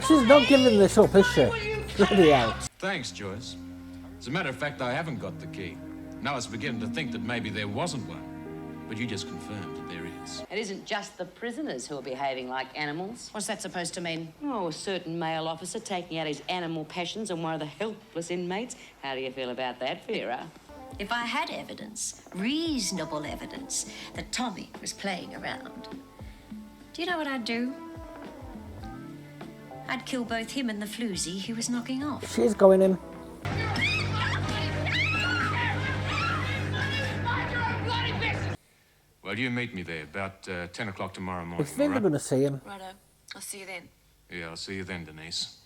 She's not giving this up, is she? Bloody hell. Thanks, Joyce. As a matter of fact, I haven't got the key. Now I was beginning to think that maybe there wasn't one. But you just confirmed that there is. It isn't just the prisoners who are behaving like animals. What's that supposed to mean? Oh, a certain male officer taking out his animal passions on one of the helpless inmates. How do you feel about that, Vera? If I had evidence, reasonable evidence, that Tommy was playing around, do you know what I'd do? I'd kill both him and the floozy he was knocking off. She's going in. Well, you meet me there about 10 o'clock tomorrow morning. It's never going to see him. Righto. I'll see you then. Yeah, I'll see you then, Denise.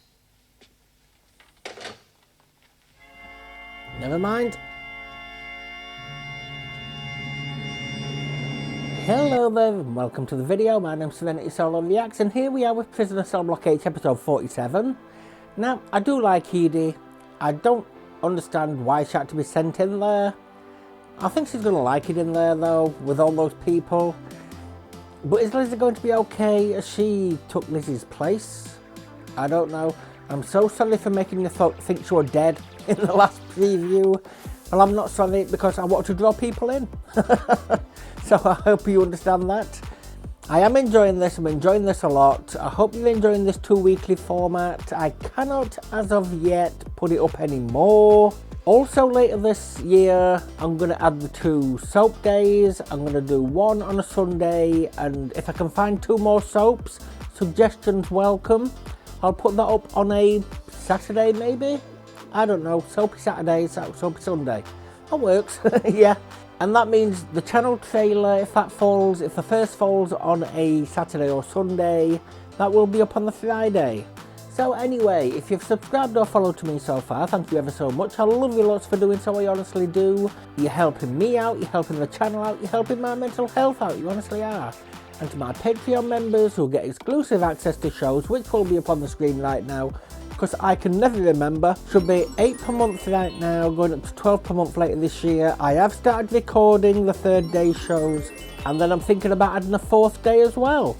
Never mind. Hello there, and welcome to the video. My name's SerenitySoloREACTS, and here we are with Prisoner Cell Block H, episode 47. Now, I do like Edie. I don't understand why she had to be sent in there. I think she's going to like it in there, though, with all those people. But is Lizzie going to be okay as she took Lizzie's place? I don't know. I'm so sorry for making you think she was dead in the last preview. Well, I'm not sorry because I want to draw people in. So I hope you understand that. I am enjoying this. I'm enjoying this a lot. I hope you're enjoying this 2-weekly format. I cannot, as of yet, put it up anymore. Also later this year, I'm going to add the 2 soap days. I'm going to do one on a Sunday, and if I can find 2 more soaps, suggestions welcome. I'll put that up on a Saturday maybe? I don't know, soapy Saturday, soapy Sunday. That works, yeah. And that means the channel trailer, if the first falls on a Saturday or Sunday, that will be up on the Friday. So anyway, if you've subscribed or followed to me so far, thank you ever so much. I love you lots for doing so, I honestly do. You're helping me out, you're helping the channel out, you're helping my mental health out, you honestly are. And to my Patreon members who get exclusive access to shows, which will be up on the screen right now, because I can never remember, should be 8 per month right now, going up to 12 per month later this year. I have started recording the 3rd day shows, and then I'm thinking about adding a 4th day as well.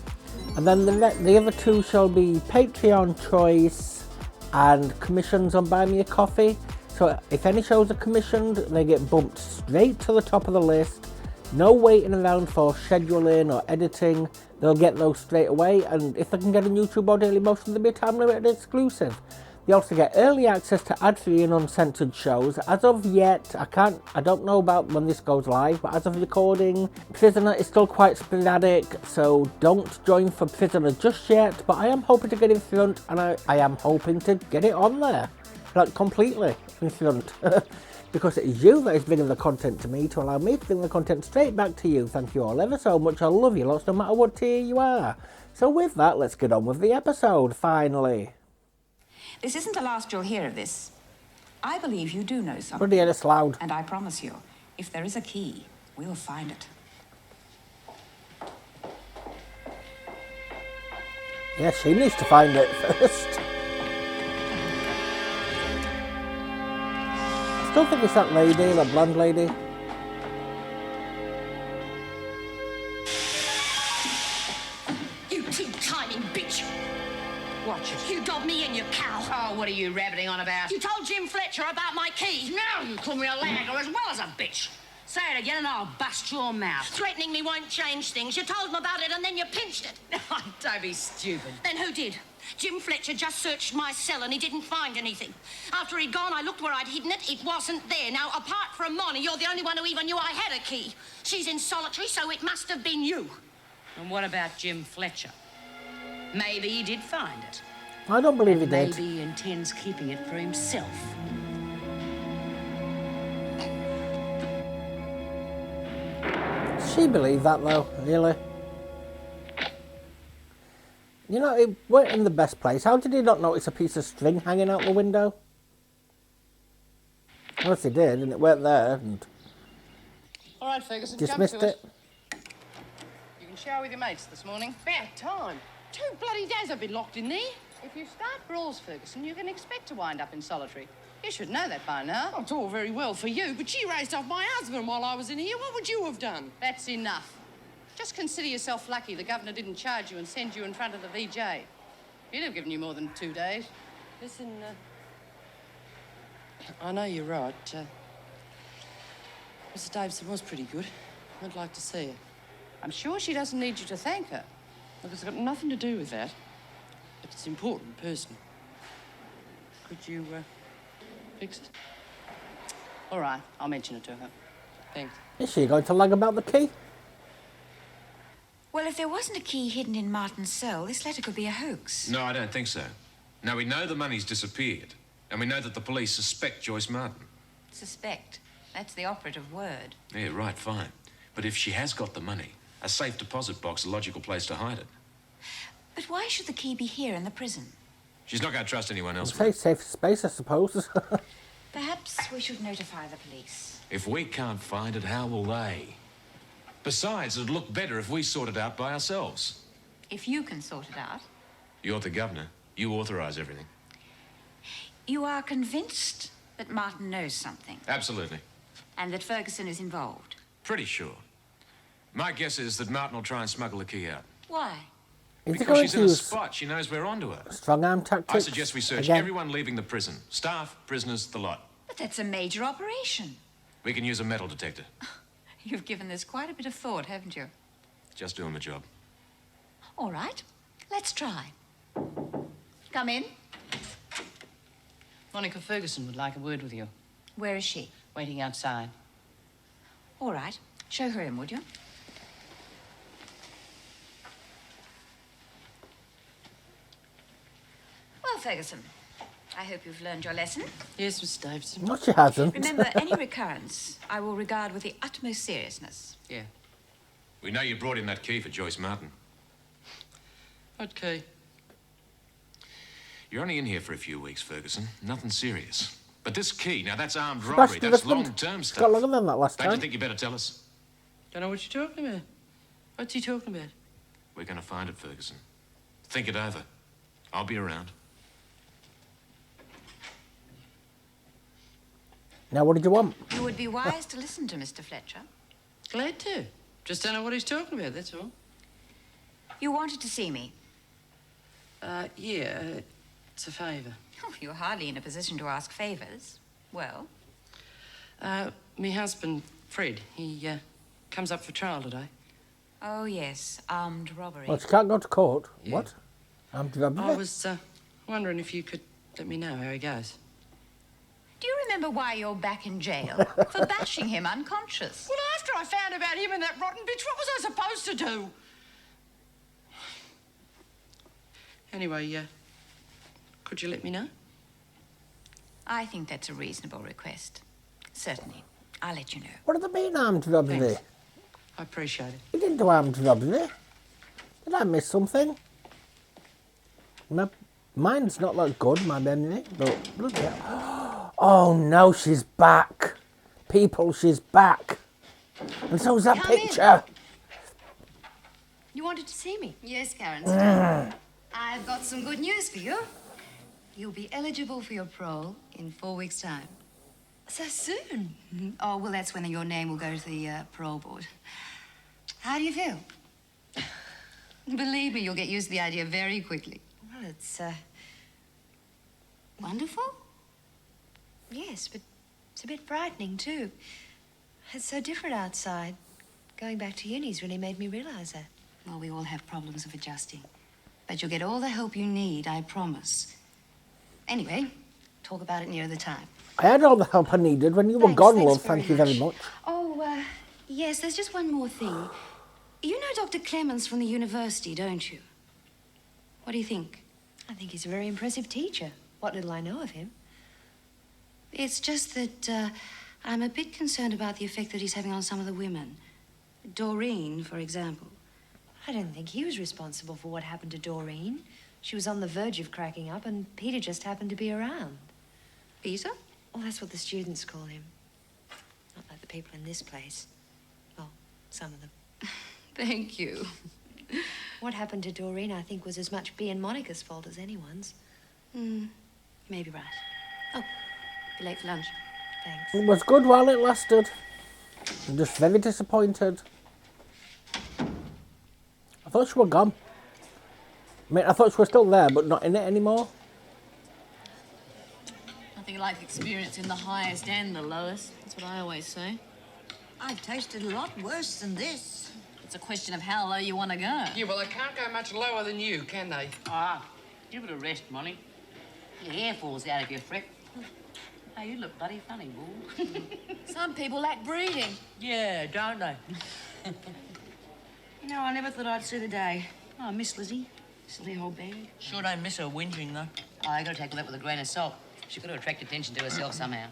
And then the other 2 shall be Patreon choice and commissions on Buy Me a Coffee. So if any shows are commissioned, they get bumped straight to the top of the list. No waiting around for scheduling or editing. They'll get those straight away. And if they can get on YouTube or Dailymotion, there'll be a time limited exclusive. They also get early access to ad-free and uncensored shows. As of yet, I don't know about when this goes live, but as of recording, Prisoner is still quite sporadic, so don't join for Prisoner just yet. But I am hoping to get in front, and I am hoping to get it on there, like completely in front. Because it is you that is bringing the content to me to allow me to bring the content straight back to you. Thank you all ever so much. I love you lots no matter what tier you are. So with that, let's get on with the episode, finally. This isn't the last you'll hear of this. I believe you do know something. Bloody hell, it's loud. And I promise you, if there is a key, we'll find it. Yeah, she needs to find it first. I still think it's that lady, that blonde lady. You two-timing bitch! Watch it. You got me in, you cow! Oh, what are you rabbiting on about? You told Jim Fletcher about my key! Now you call me a lagger as well as a bitch. Say it again and I'll bust your mouth. Threatening me won't change things. You told him about it and then you pinched it. Don't be stupid. Then who did? Jim Fletcher just searched my cell and he didn't find anything. After he'd gone, I looked where I'd hidden it. It wasn't there. Now, apart from Moni, you're the only one who even knew I had a key. She's in solitary, so it must have been you. And what about Jim Fletcher? Maybe he did find it. I don't believe he did. Maybe he intends keeping it for himself. She believed that though, really. You know, it weren't in the best place. How did he not notice a piece of string hanging out the window? Unless he did, and it weren't there, and All right, Ferguson, dismissed jump to it. You can shower with your mates this morning. About time. 2 bloody days I've been locked in there. If you start brawls, Ferguson, you can expect to wind up in solitary. You should know that by now. Oh, it's all very well for you, but she raised off my husband while I was in here. What would you have done? That's enough. Just consider yourself lucky the governor didn't charge you and send you in front of the VJ. He'd have given you more than 2 days. Listen, I know you're right. Mrs. Davidson was pretty good. I'd like to see her. I'm sure she doesn't need you to thank her. Look, it's got nothing to do with that. But it's important, personally. Could you, fix it? All right, I'll mention it to her. Thanks. Is she going to lag about the key? Well, if there wasn't a key hidden in Martin's cell, this letter could be a hoax. No, I don't think so. Now, we know the money's disappeared, and we know that the police suspect Joyce Martin. Suspect. That's the operative word. Yeah, right, fine. But if she has got the money, a safe deposit box is a logical place to hide it. But why should the key be here in the prison? She's not going to trust anyone else. Say safe space, I suppose. Perhaps we should notify the police. If we can't find it, how will they? Besides, it'd look better if we sort it out by ourselves. If you can sort it out. You're the governor. You authorize everything. You are convinced that Martin knows something? Absolutely. And that Ferguson is involved? Pretty sure. My guess is that Martin will try and smuggle the key out. Why? Because she's in a spot. She knows we're onto her. Strong arm tactics. I suggest we search again. everyone leaving the prison. Staff, prisoners, the lot. But that's a major operation. We can use a metal detector. You've given this quite a bit of thought, haven't you? Just doing the job. All right, let's try. Come in. Monica Ferguson would like a word with you. Where is she? Waiting outside. All right, show her in, would you? Well, Ferguson, I hope you've learned your lesson. Yes, Miss Davidson. No, she hasn't. Remember, any recurrence I will regard with the utmost seriousness. Yeah. We know you brought in that key for Joyce Martin. What key? You're only in here for a few weeks, Ferguson. Nothing serious. But this key, now that's armed Smashed robbery. the That's different- long-term It's stuff. got longer than that last Don't you time. think you better tell us? Don't know what you're talking about. What's he talking about? We're going to find it, Ferguson. Think it over. I'll be around. Now, what did you want? You would be wise to listen to Mr. Fletcher. Glad to. Just don't know what he's talking about, that's all. You wanted to see me. Yeah, it's a favour. Oh, you're hardly in a position to ask favours. Well? Me husband, Fred, he, comes up for trial today. Oh, yes, armed robbery. Well, she can't go to court. Yeah. What? I'm robbery? I was, wondering if you could let me know how he goes. Do you remember why you're back in jail? For bashing him unconscious. Well, after I found about him and that rotten bitch, what was I supposed to do? Anyway, could you let me know? I think that's a reasonable request. Certainly. I'll let you know. What do they mean, armed robbery? Thanks. I appreciate it. You didn't do armed robbery. Did I miss something? Mine's not that good, my memory, but bloody hell. Oh no, she's back. People, she's back. And so's that Come in. picture. You wanted to see me? Yes, Karen. Sit down. I've got some good news for you. You'll be eligible for your parole in 4 weeks' time. So soon? Oh, well, that's when your name will go to the parole board. How do you feel? Believe me, you'll get used to the idea very quickly. Well, it's, Wonderful? yes, but it's a bit frightening, too. It's so different outside. Going back to uni's really made me realise that. Well, we all have problems of adjusting. But you'll get all the help you need, I promise. Anyway, talk about it nearer the time. I had all the help I needed when you were Thanks, gone, thanks love. very Thank you very much. much. Oh, yes, there's just one more thing. You know Dr. Clemens from the university, don't you? What do you think? I think he's a very impressive teacher. What little I know of him. It's just that I'm a bit concerned about the effect that he's having on some of the women. Doreen, for example. I don't think he was responsible for what happened to Doreen. She was on the verge of cracking up, and Peter just happened to be around. Peter? Well, that's what the students call him. Not like the people in this place. Well, some of them. Thank you. What happened to Doreen, I think, was as much Bea and Monica's fault as anyone's. Maybe right. Oh, you're late for lunch. Thanks. It was good while it lasted. I'm just very disappointed. I thought she were gone. I mean, I thought she was still there, but not in it anymore. Nothing like experiencing the highest and the lowest. That's what I always say. I've tasted a lot worse than this. It's a question of how low you want to go. Yeah, well, they can't go much lower than you, can they? Ah, give it a rest, Molly. Your hair falls out of your fret. Oh, you look bloody funny, Bull. Some people lack breeding. Yeah, don't they? You know, I never thought I'd see the day. Oh, I miss Lizzie. Silly old bag. Sure don't miss her whinging, though. Oh, I gotta take that with a grain of salt. She's got to attract attention to herself somehow.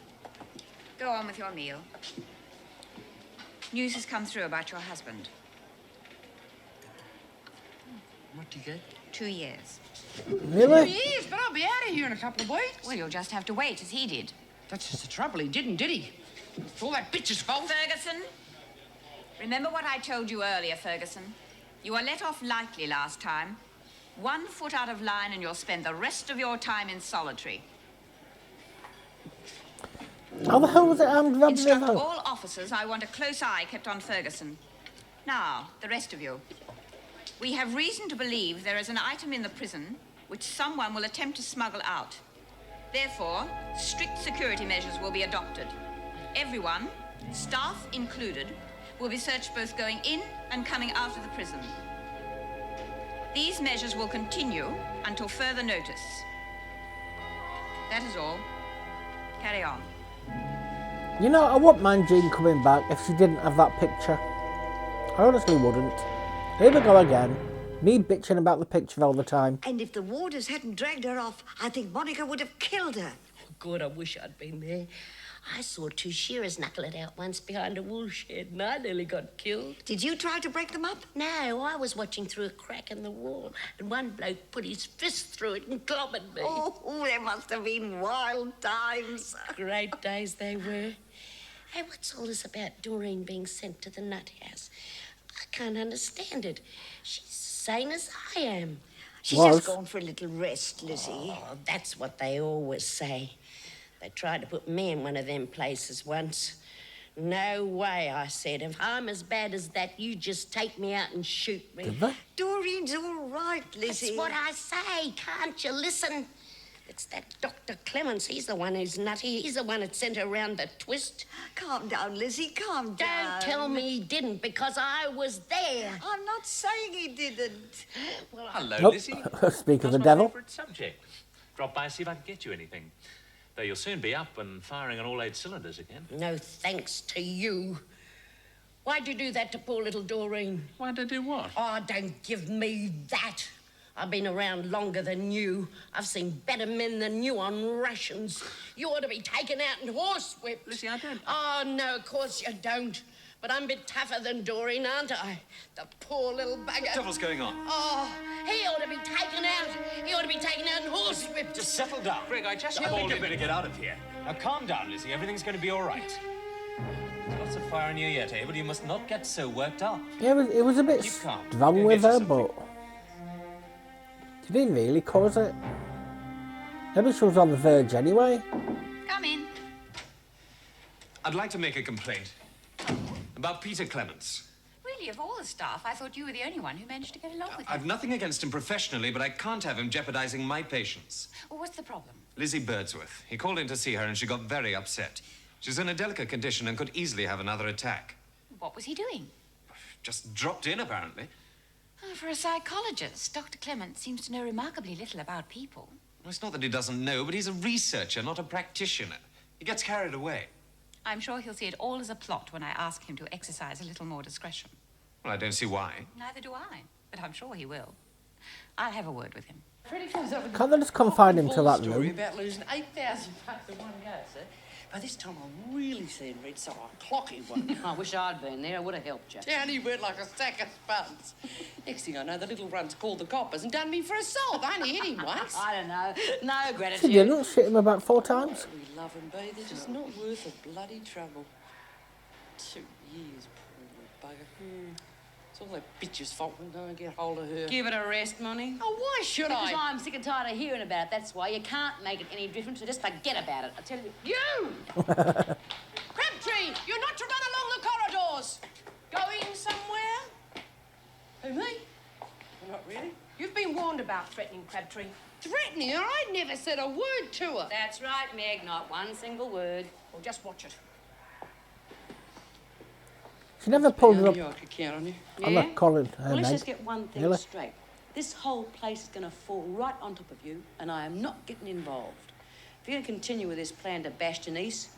Go on with your meal. News has come through about your husband. What do you get? 2 years. Really? 2 years, but I'll be out of here in a couple of weeks. Well, you'll just have to wait, as he did. That's just the trouble. He didn't, did he? It's all that bitch's fault. Ferguson, remember what I told you earlier, Ferguson? You were let off lightly last time. 1 foot out of line and you'll spend the rest of your time in solitary. How the hell was it armed robbery Instruct though? all officers I want a close eye kept on Ferguson. Now, the rest of you. We have reason to believe there is an item in the prison which someone will attempt to smuggle out. Therefore, strict security measures will be adopted. Everyone, staff included, will be searched both going in and coming out of the prison. These measures will continue until further notice. That is all. Carry on. You know, I wouldn't mind Jean coming back if she didn't have that picture. I honestly wouldn't. Here we go again. Me bitching about the picture all the time. And if the warders hadn't dragged her off, I think Monica would have killed her. God, I wish I'd been there. I saw 2 shearers knuckle it out once behind a wool shed and I nearly got killed. Did you try to break them up? No, I was watching through a crack in the wall and one bloke put his fist through it and clobbered me. Oh, there must have been wild times. Great days they were. Hey, what's all this about Doreen being sent to the nut house? I can't understand it. She's the same as I am. She's just gone for a little rest, Lizzie. Oh, that's what they always say. They tried to put me in one of them places once. No way, I said. If I'm as bad as that, you just take me out and shoot me. Doreen's all right, Lizzie. That's what I say. Can't you listen? It's that Dr. Clements. He's the one who's nutty. He's the one that sent her around the twist. Calm down, Lizzie. Calm down. Don't tell me he didn't, because I was there. I'm not saying he didn't. Well, hello, Lizzie. Speak of the devil. Favorite subject. Drop by, see if I can get you anything. Though you'll soon be up and firing on all 8 cylinders again. No thanks to you. Why'd you do that to poor little Doreen? Why'd I do what? Oh, don't give me that. I've been around longer than you. I've seen better men than you on rations. You ought to be taken out and horsewhipped. Lizzie, I don't... Oh, no, of course you don't. But I'm a bit tougher than Doreen, aren't I? The poor little bugger. What the devil's going on? Oh, he ought to be taken out. He ought to be taken out and horsewhipped. Just settle down. Greg, I think you better get out of here. Now, calm down, Lizzie. Everything's going to be all right. There's lots of fire in you yet, eh? But you must not get so worked up. Yeah, it was a bit strong with her, but... Did he really cause it? Maybe she was on the verge anyway. Come in. I'd like to make a complaint about Peter Clements. Really, of all the staff, I thought you were the only one who managed to get along with him. I've nothing against him professionally, but I can't have him jeopardizing my patients. Well, what's the problem? Lizzie Birdsworth. He called in to see her and she got very upset. She's in a delicate condition and could easily have another attack. What was he doing? Just dropped in, apparently. Oh, for a psychologist, Dr. Clement seems to know remarkably little about people. Well, it's not that he doesn't know, but he's a researcher, not a practitioner. He gets carried away. I'm sure he'll see it all as a plot when I ask him to exercise a little more discretion. Well, I don't see why. Neither do I, but I'm sure he will. I'll have a word with him. Freddie comes up with Can't they just confine him to that story room? about losing 8,000 bucks in one go, sir. By this time, I'm really seeing red, so I'll clock him one. I wish I'd been there. I would have helped you. Down he went like a sack of spuds. Next thing I know, the little runt's called the coppers and done me for assault. I only hit him once. I don't know. No She gratitude. didn't shit him about 4 times. We love them, B. They're just not worth the bloody trouble. 2 years, poor little bugger. It's all that bitch's fault. We'll go and get hold of her. Give it a rest, Monty. Oh, why should Because I? I'm sick and tired of hearing about it. That's why you can't make it any different, so just forget about it. I tell you. You! Crabtree, you're not to run along the corridors. Going somewhere? Who, me? Well, not really. You've been warned about threatening Crabtree. Threatening her? I never said a word to her. That's right, Meg, not one single word. Well, just watch it. She never pulled it up. I could count on you. I'm not calling her Well, let's Meg. just get one thing Really? straight. This whole place is going to fall right on top of you, and I am not getting involved. If you're going to continue with this plan to bash Denise,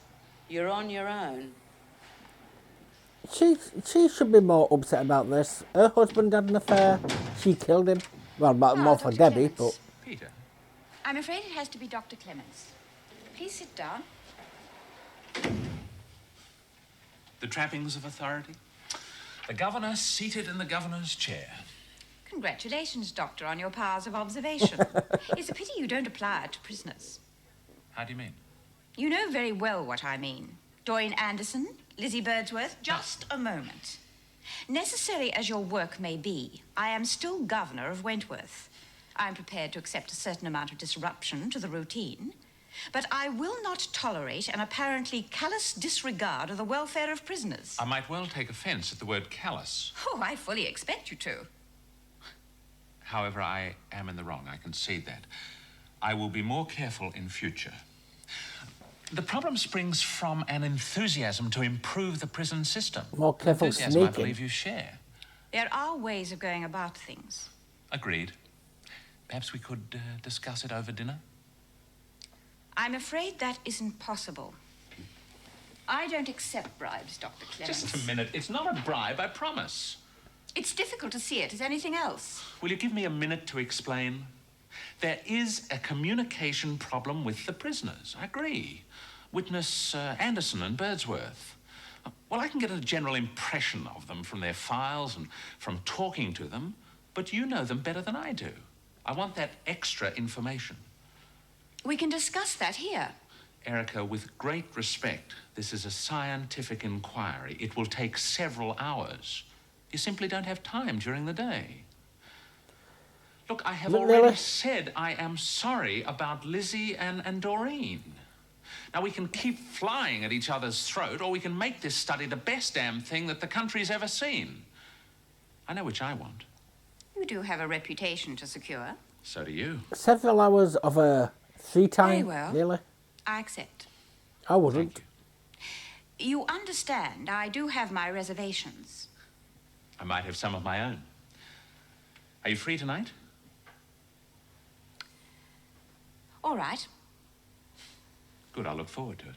you're on your own. She should be more upset about this. Her husband had an affair. She killed him. Well, more for Dr. Debbie, Clements. but... Peter. I'm afraid it has to be Dr. Clements. Please sit down. The trappings of authority? The governor seated in the governor's chair. Congratulations, Doctor, on your powers of observation. It's a pity you don't apply it to prisoners. How do you mean? You know very well what I mean. Doreen Anderson, Lizzie Birdsworth, just a moment. Necessary as your work may be, I am still governor of Wentworth. I'm prepared to accept a certain amount of disruption to the routine, but I will not tolerate an apparently callous disregard of the welfare of prisoners. I might well take offense at the word callous. Oh, I fully expect you to. However, I am in the wrong. I concede that. I will be more careful in future. The problem springs from an enthusiasm to improve the prison system. More careful Enthusiasm I sneaking. believe you share. There are ways of going about things. Agreed. Perhaps we could discuss it over dinner? I'm afraid that isn't possible. I don't accept bribes, Dr. Clements. Just a minute. It's not a bribe, I promise. It's difficult to see it as anything else. Will you give me a minute to explain? There is a communication problem with the prisoners. I agree. Witness Anderson and Birdsworth. Well, I can get a general impression of them from their files and from talking to them, but you know them better than I do. I want that extra information. We can discuss that here. Erica, with great respect, this is a scientific inquiry. It will take several hours. You simply don't have time during the day. Look, I have already said I am sorry about Lizzie and Doreen. Now, we can keep flying at each other's throat, or we can make this study the best damn thing that the country's ever seen. I know which I want. You do have a reputation to secure. So do you. Several hours of her free time, Very well. really? I accept. I wouldn't. You understand, I do have my reservations. I might have some of my own. Are you free tonight? All right. Good, I'll look forward to it.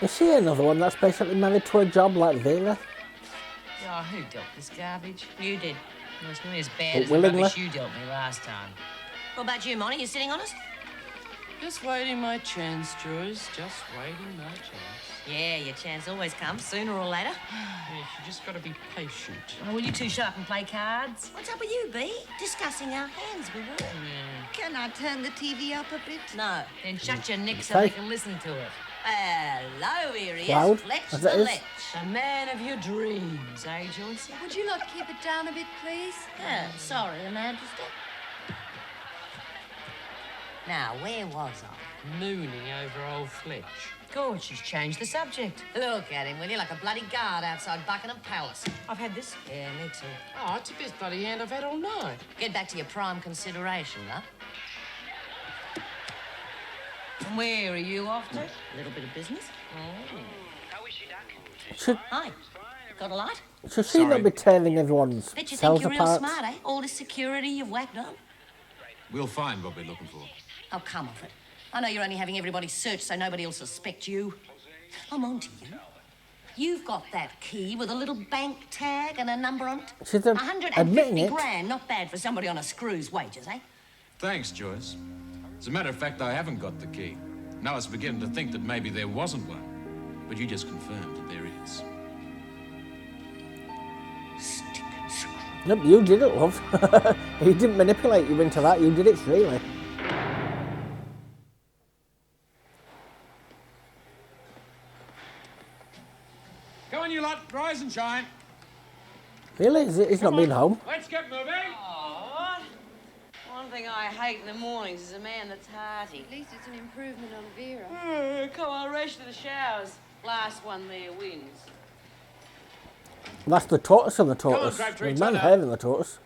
Is she another one that's basically married to a job like Vera? Oh, who dealt this garbage? You did. Well, it's nearly as bad But as the willingly? rubbish you dealt me last time. What about you, Monty? You sitting on us? Just waiting my chance, Joyce. Just waiting my chance. Yeah, your chance always comes, sooner or later. Yes, you just got to be patient. Oh, will you two shut up and play cards? What's up with you, B? Discussing our hands, we were. Can I turn the TV up a bit? No. Then shut your neck so Hey. they can listen to it. Hello, here he Loud, is. Fletch as the it is. Lech. The man of your dreams, eh, Joyce? Would you not keep it down a bit, please? Sorry, Your Majesty. Now, where was I? Mooning over old Fletch. God, she's changed the subject. Look at him, will you? Like a bloody guard outside Buckingham Palace. I've had this. Yeah, me too. Oh, it's the best bloody hand I've had all night. Get back to your prime consideration, huh? And where are you off to? A little bit of business. Should, Hi. Got a light? should she not be tearing everyone's Bet you think cells you're real apart? smart, eh? All this security you've whacked on. We'll find what we're looking for. Oh, come off it. I know you're only having everybody searched so nobody will suspect you. I'm on to you. You've got that key with a little bank tag and a number on it. She's admitting 150 it. grand, not bad for somebody on a screw's wages, eh? Thanks, Joyce. As a matter of fact, I haven't got the key. Now I was beginning to think that maybe there wasn't one. But you just confirmed that there is. Nope, you did it, love. He didn't manipulate you into that, you did it freely. Come on, you lot, rise and shine. Really? He's not been home? Let's get moving. Oh, one thing I hate in the mornings is a man that's hearty. At least it's an improvement on Vera. Come on, rush to the showers. Last one there wins. That's the tortoise and the Come on, tortoise. Crabtree, There's turn man up. having the tortoise.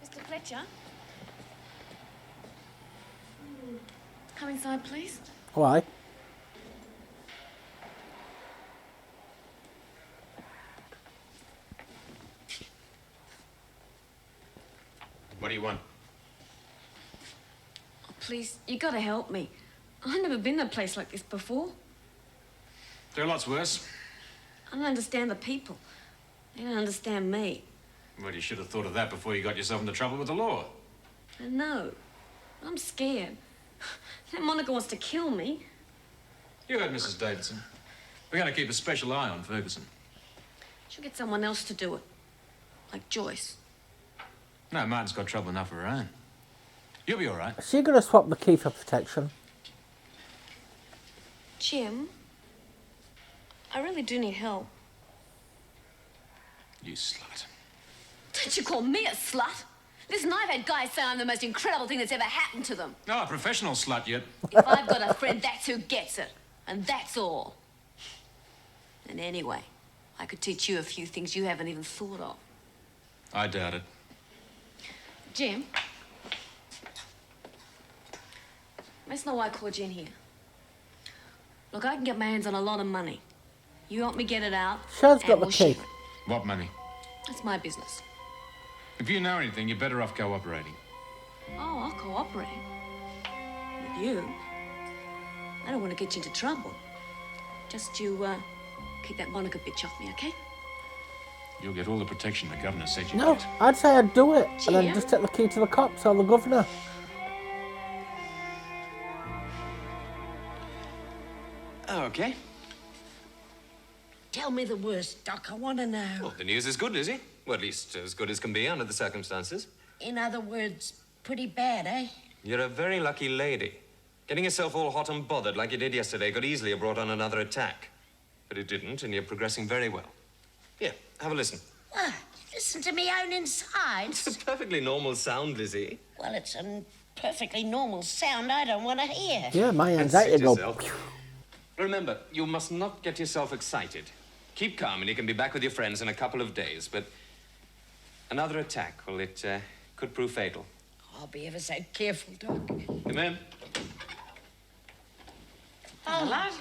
Mr. Fletcher? Come inside, please. Why? What do you want? Oh, please, you gotta help me. I've never been to a place like this before. There are lots worse. I don't understand the people. They don't understand me. Well, you should have thought of that before you got yourself into trouble with the law. I know. I'm scared. That Monica wants to kill me. You heard Mrs. Davidson. We're going to keep a special eye on Ferguson. She'll get someone else to do it. Like Joyce. No, Martin's got trouble enough of her own. You'll be all right. Is she going to swap the key for protection? Jim, I really do need help. You slut. Don't you call me a slut? Listen, I've had guys say I'm the most incredible thing that's ever happened to them. Oh, a professional slut yet. If I've got a friend, that's who gets it. And that's all. And anyway, I could teach you a few things you haven't even thought of. I doubt it. Jim, that's not why I called you in here. Look, I can get my hands on a lot of money. You help me get it out, Shad's and got the we'll share key. it. What money? That's my business. If you know anything, you're better off cooperating. Oh, I'll cooperate. With you. I don't want to get you into trouble. Just you, keep that Monica bitch off me, okay? You'll get all the protection the governor said you No, get. I'd say I'd do it. And then Jim? just take the key to the cops or the governor. Okay. Tell me the worst, Doc. I want to know. Well, the news is good, Lizzie. Well, at least as good as can be under the circumstances. In other words, pretty bad, eh? You're a very lucky lady. Getting yourself all hot and bothered like you did yesterday could easily have brought on another attack. But it didn't, and you're progressing very well. Here, have a listen. What? Listen to me own insides. It's a perfectly normal sound, Lizzie. Well, it's a perfectly normal sound I don't want to hear. Yeah, my And anxiety sit go. yourself. Remember, you must not get yourself excited. Keep calm and you can be back with your friends in a couple of days, but another attack, well, it could prove fatal. I'll be ever so careful, Doc. Come in. Oh, lad.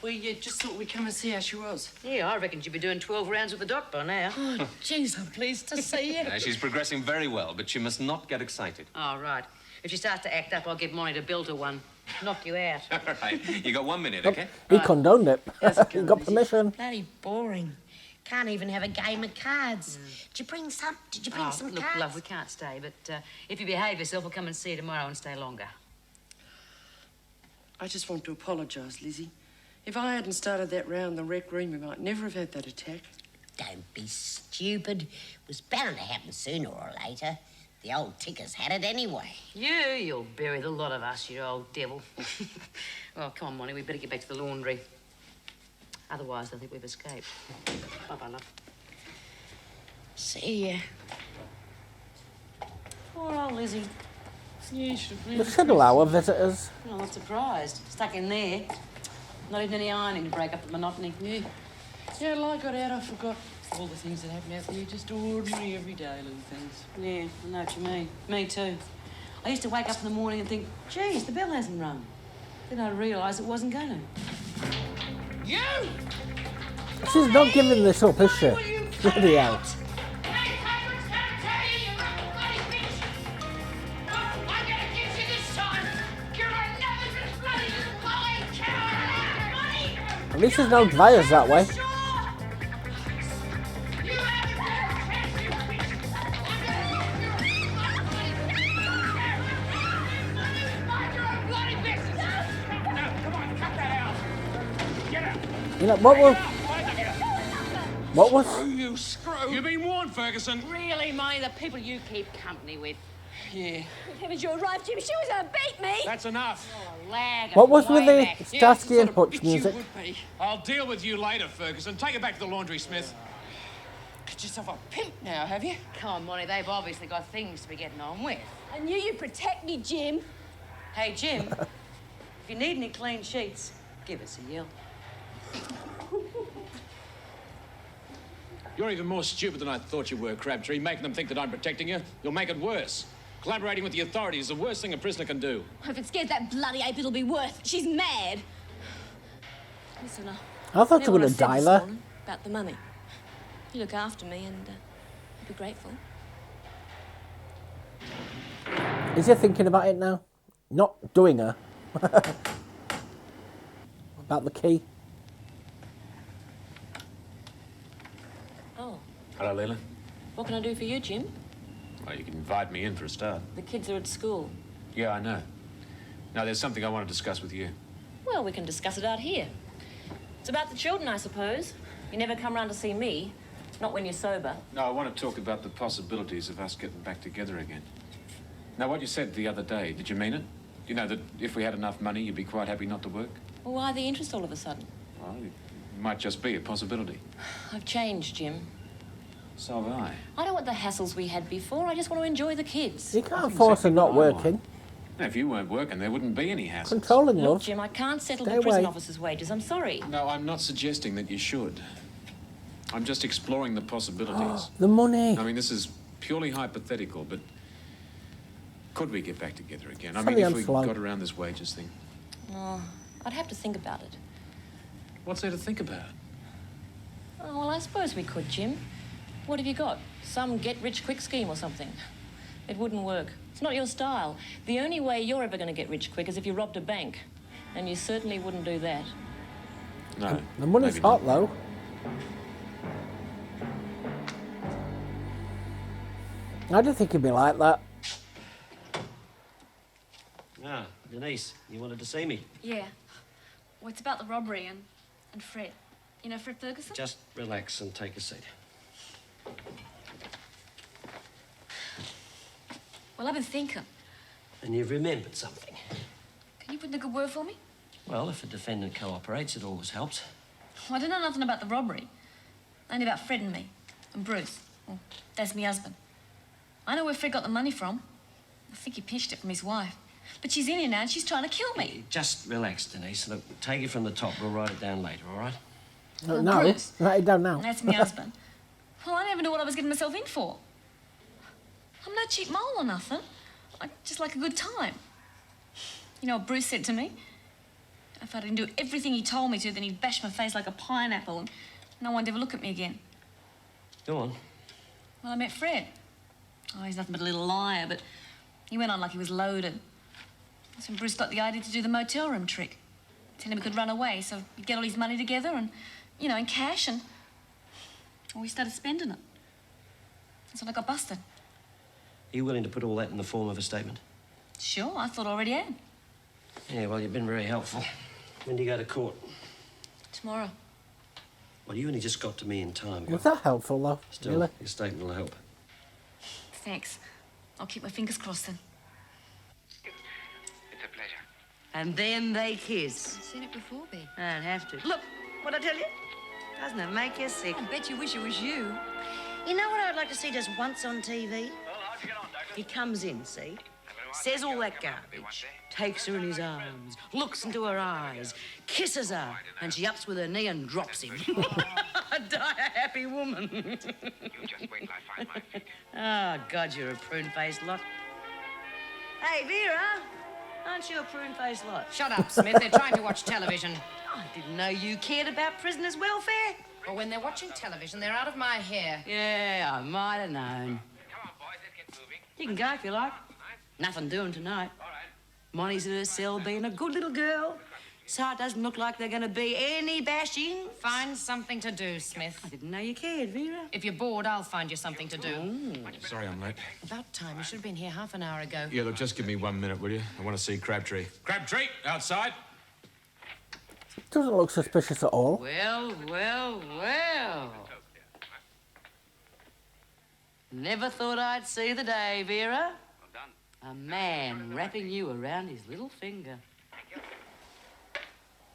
We just thought we'd come and see how she was. Yeah, I reckon you'd be doing 12 rounds with the doc by now. Oh, jeez, I'm pleased to see you. She's progressing very well, but she must not get excited. Oh, right. If she starts to act up, I'll give Monty to build her one. Knock you out. All right, you got 1 minute, okay? He condoned it. He got permission. Bloody boring. Can't even have a game of cards. Did you bring some Look, cards? love, we can't stay, but if you behave yourself, we'll come and see you tomorrow and stay longer. I just want to apologise, Lizzie. If I hadn't started that round in the rec room, we might never have had that attack. Don't be stupid. It was bound to happen sooner or later. The old ticker's had it anyway. You'll bury the lot of us, you old devil. Well, come on, Monty, we better get back to the laundry. Otherwise, they'll think we've escaped. Bye-bye, love. See ya. Poor old Lizzie. Yeah, you should have We should allow our visitors. I'm not surprised. Stuck in there. Not even any ironing to break up the monotony. Yeah. Yeah, till I got out, I forgot all the things that happen out there. Just ordinary, everyday little things. Yeah, I know what you mean. Me too. I used to wake up in the morning and think, geez, the bell hasn't rung. Then I realised it wasn't going to. You! She's not giving this up, is she? Bloody hell. At least there's no dryers that way. You know, what was? Oh, you screw. You've been warned, Ferguson. Really, Monty, the people you keep company with. Yeah. Heavens, you're right, Jim. She was going to beat me. That's enough. Lag What was with the way back. Starsky and Hutch music? I'll deal with you later, Ferguson. Take it back to the laundry, Smith. Got yourself a pimp now, have you? Come on, Monty, they've obviously got things to be getting on with. I knew you'd protect me, Jim. Hey, Jim, if you need any clean sheets, give us a yell. You're even more stupid than I thought you were, Crabtree. Making them think that I'm protecting you, you'll make it worse. Collaborating with the authorities is the worst thing a prisoner can do. If it scares that bloody ape, it'll be worse. She's mad. Listen, I thought you were going to die there. About the money. You look after me and I'll be grateful. Is he thinking about it now? Not doing her. About the key. Oh. Hello, Leila. What can I do for you, Jim? Well, you can invite me in for a start. The kids are at school. Yeah, I know. Now, there's something I want to discuss with you. Well, we can discuss it out here. It's about the children, I suppose. You never come round to see me. Not when you're sober. No, I want to talk about the possibilities of us getting back together again. Now, what you said the other day, did you mean it? You know that if we had enough money, you'd be quite happy not to work? Well, why the interest all of a sudden? Well, it might just be a possibility. I've changed, Jim. So have I. I don't want the hassles we had before. I just want to enjoy the kids. You can't force her not working. Now, if you weren't working, there wouldn't be any hassles. Controlling love. Look, Jim, I can't settle Stay the prison away. officer's wages. I'm sorry. No, I'm not suggesting that you should. I'm just exploring the possibilities. The money. I mean, this is purely hypothetical, but could we get back together again? I Something mean, if I'm we slow. got around this wages thing. Oh, I'd have to think about it. What's there to think about? Oh, well, I suppose we could, Jim. What have you got? Some get-rich-quick scheme or something? It wouldn't work. It's not your style. The only way you're ever going to get rich quick is if you robbed a bank. And you certainly wouldn't do that. No. The money's maybe hot, not. though. I didn't think he'd be like that. Ah, Denise, you wanted to see me. Yeah. Well, it's about the robbery and Fred. You know Fred Ferguson? Just relax and take a seat. Well, I've been thinking. And you've remembered something. Can you put in a good word for me? Well, if a defendant cooperates, it always helps. Well, I don't know nothing about the robbery. Only about Fred and me. And Bruce. Well, that's me husband. I know where Fred got the money from. I think he pinched it from his wife. But she's in here now and she's trying to kill me. Just relax, Denise. Look, take it from the top. We'll write it down later, all right? Well, no, Bruce. write it down now. That's my husband. Well, I never knew what I was getting myself in for. I'm no cheap mole or nothing. I just like a good time. You know what Bruce said to me? If I didn't do everything he told me to, then he'd bash my face like a pineapple and no one'd ever look at me again. Go on. Well, I met Fred. Oh, he's nothing but a little liar, but he went on like he was loaded. That's when Bruce got the idea to do the motel room trick. Tell him he could run away, so he'd get all his money together and, you know, in cash, and... well, he started spending it. That's when I got busted. Are you willing to put all that in the form of a statement? Sure, I thought I already had. Yeah, well, you've been very helpful. When do you go to court? Tomorrow. Well, you only just got to me in time. Was that helpful, though? Still, Really? your statement will help. Thanks. I'll keep my fingers crossed then. It's a pleasure. And then they kiss. I've seen it before, babe. I don't have to. Look, what I tell you? Doesn't it make you sick? I bet you wish it was you. You know what I'd like to see just once on TV? He comes in, see? Says all that garbage, takes her in his arms, looks into her eyes, kisses her, and she ups with her knee and drops him. I die a happy woman. You just wait till I find my feet. Oh, God, you're a prune-faced lot. Hey, Vera, aren't you a prune-faced lot? Shut up, Smith. They're trying to watch television. I didn't know you cared about prisoners' welfare. Well, when they're watching television, they're out of my hair. Yeah, I might have known. Come on, boys, let's get moving. You can go if you like. Nothing doing tonight. All right. Monty's in her cell being a good little girl. So it doesn't look like they're going to be any bashing. Find something to do, Smith. I didn't know you cared, Vera. If you're bored, I'll find you something to do. Sorry I'm late. About time. You should have been here half an hour ago. Yeah, look, just give me 1 minute, will you? I want to see Crabtree. Crabtree, outside. Doesn't look suspicious at all. Well, well, well. Never thought I'd see the day, Vera. Well done. A man wrapping you around his little finger.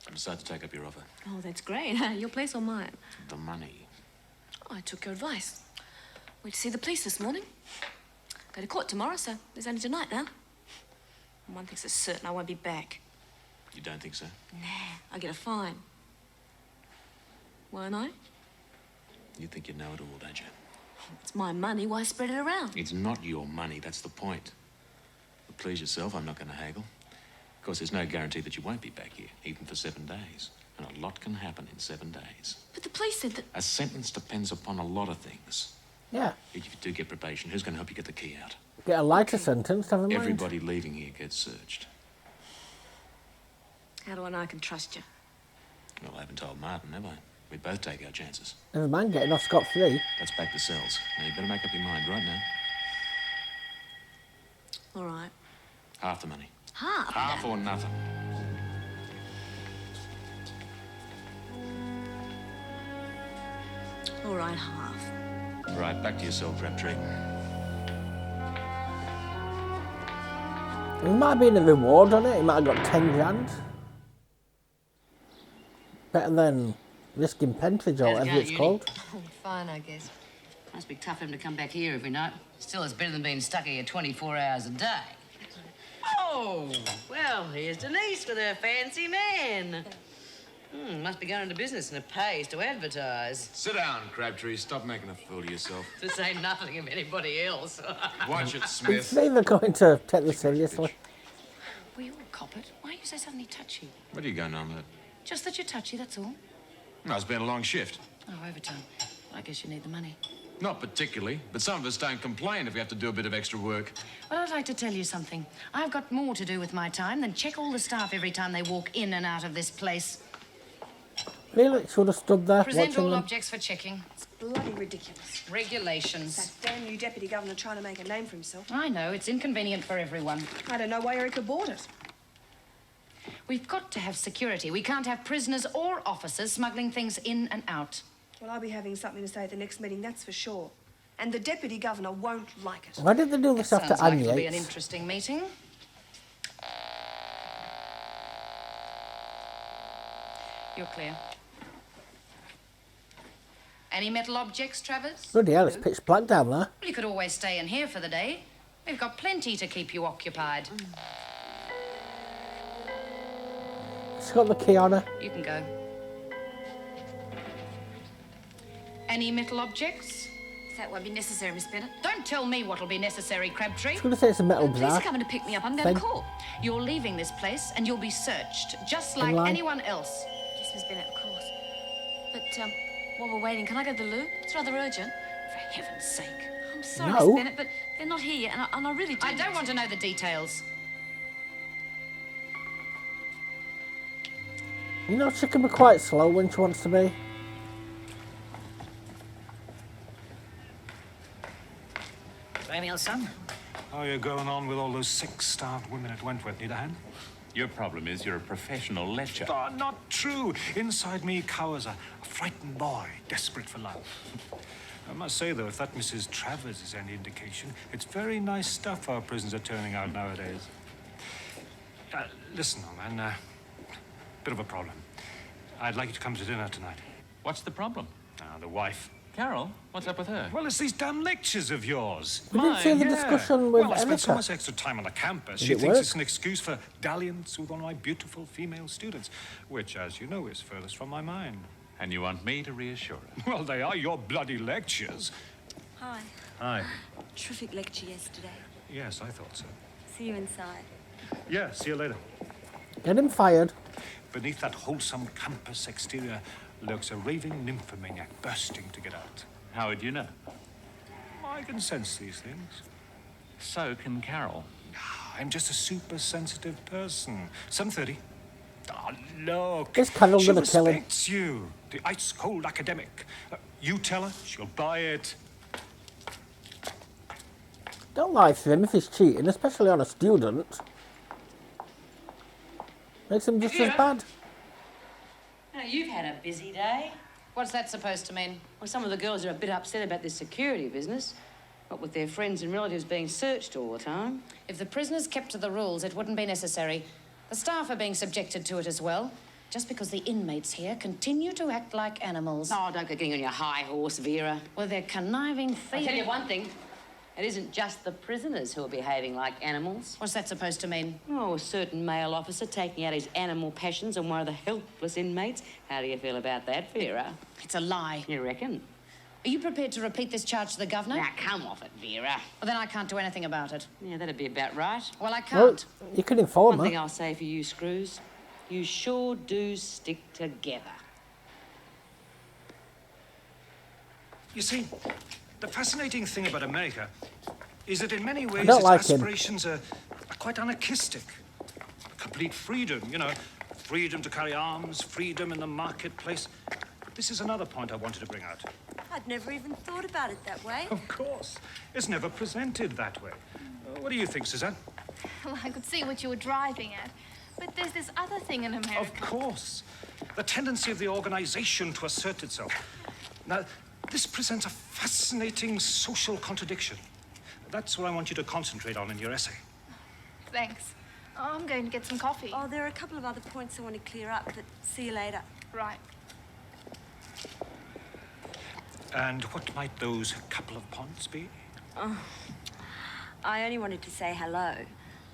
I decided to take up your offer. Oh, that's great. Your place or mine? The money. Oh, I took your advice. Went to see the police this morning. Go to court tomorrow, so there's only tonight now. And one thing's for certain, I won't be back. You don't think so? Nah, I'll get a fine. Won't I? You think you know it all, don't you? It's my money, why spread it around? It's not your money, that's the point. But please yourself, I'm not going to haggle. Of course, there's no guarantee that you won't be back here, even for 7 days. And a lot can happen in 7 days. But the police said that... A sentence depends upon a lot of things. Yeah. If you do get probation, who's going to help you get the key out? Get a lighter sentence, never mind. Everybody leaving here gets searched. How do I know I can trust you? Well, I haven't told Martin, have I? We both take our chances. Never mind getting off scot-free. That's back to cells. Now, you better make up your mind right now. All right. Half the money. Half? Half or nothing. All right, half. Right, back to your cell, Crabtree. There might have been a reward on it. He might have got 10 grand. Better than risking Pentridge or whatever it's called. Fine, I guess. Must be tough for him to come back here every night. Still, it's better than being stuck here 24 hours a day. Oh, well, here's Denise with her fancy man. Must be going into business and it pays to advertise. Sit down, Crabtree. Stop making a fool of yourself. To say nothing of anybody else. Watch it, It's Smith. neither going to take this seriously. Will you all cop it? Why are you so suddenly touchy? What are you going on with? Just that you're touchy, that's all. No, it's been a long shift. Oh, overtime. I guess you need the money. Not particularly, but some of us don't complain if we have to do a bit of extra work. Well, I'd like to tell you something. I've got more to do with my time than check all the staff every time they walk in and out of this place. Really? Should have stood there Present watching all them. objects for checking. It's bloody ridiculous. Regulations. That damn new deputy governor trying to make a name for himself. I know, it's inconvenient for everyone. I don't know why Erica bought it. We've got to have security. We can't have prisoners or officers smuggling things in and out. Well, I'll be having something to say at the next meeting, that's for sure. And the deputy governor won't like it. Why did they do this after Sounds like Annie it'll be an Yates? interesting meeting. You're clear. Any metal objects, Travers? Bloody hell, it's pitch black down there. Well, you could always stay in here for the day. We've got plenty to keep you occupied. She's got the key on her. You can go. Any metal objects? That won't be necessary, Miss Bennett. Don't tell me what'll be necessary, Crabtree. I was going to say it's a metal Police bar. are coming to pick me up. I'm going Thing. to court. You're leaving this place and you'll be searched, just In like line. anyone else. Yes, Miss Bennett, of course. But, while we're waiting, can I go to the loo? It's rather urgent. For heaven's sake. I'm sorry, No. Miss Bennett, but they're not here yet, and I really do. I don't want to know the details. You know, she can be quite slow when she wants to be. Anything else, son? How are you going on with all those sick-starved women at Wentworth? Need a hand? Your problem is you're a professional lecher. Oh, not true. Inside me cowers a frightened boy, desperate for love. I must say, though, if that Mrs. Travers is any indication, it's very nice stuff our prisons are turning out nowadays. Listen, old man, bit of a problem. I'd like you to come to dinner tonight. What's the problem? The wife. Carol, what's up with her? Well, it's these damn lectures of yours. We didn't see the discussion with Well, I spent so Erica. much extra time on the campus. Did She it thinks work? it's an excuse for dalliance with one of my beautiful female students, which, as you know, is furthest from my mind. And you want me to reassure her? Well, they are your bloody lectures. Hi. Hi. Terrific lecture yesterday. Yes, I thought so. See you inside. Yeah, see you later. Get him fired. Beneath that wholesome campus exterior lurks a raving nymphomaniac bursting to get out. How would you know? I can sense these things. So can Carol. I'm just a super sensitive person. 7:30. Oh, look. Is Carol she gonna kill him? respects you, the ice-cold academic. You tell her, she'll buy it. Don't lie to him if he's cheating, especially on a student. Makes him just as bad. Now, you've had a busy day. What's that supposed to mean? Well, some of the girls are a bit upset about this security business. What with their friends and relatives being searched all the time. If the prisoners kept to the rules, it wouldn't be necessary. The staff are being subjected to it as well, just because the inmates here continue to act like animals. Oh, don't go getting on your high horse, Vera. Well, they're conniving I'll thieves. tell you one thing. It isn't just the prisoners who are behaving like animals. What's that supposed to mean? Oh, a certain male officer taking out his animal passions on one of the helpless inmates. How do you feel about that, Vera? It's a lie. You reckon? Are you prepared to repeat this charge to the governor? Now, come off it, Vera. Well, then I can't do anything about it. Yeah, that'd be about right. Well, I Well, can't. you can inform One her. thing I'll say for you, Screws, you sure do stick together. You see, the fascinating thing about America is that in many ways don't its like him. aspirations are quite anarchistic. Complete freedom, you know, freedom to carry arms, freedom in the marketplace. This is another point I wanted to bring out. I'd never even thought about it that way. Of course. It's never presented that way. What do you think, Suzanne? Well, I could see what you were driving at. But there's this other thing in America. Of course. The tendency of the organization to assert itself. Now, this presents a fascinating social contradiction. That's what I want you to concentrate on in your essay. Thanks. Oh, I'm going to get some coffee. Oh, there are a couple of other points I want to clear up, but see you later. Right. And what might those couple of points be? Oh, I only wanted to say hello,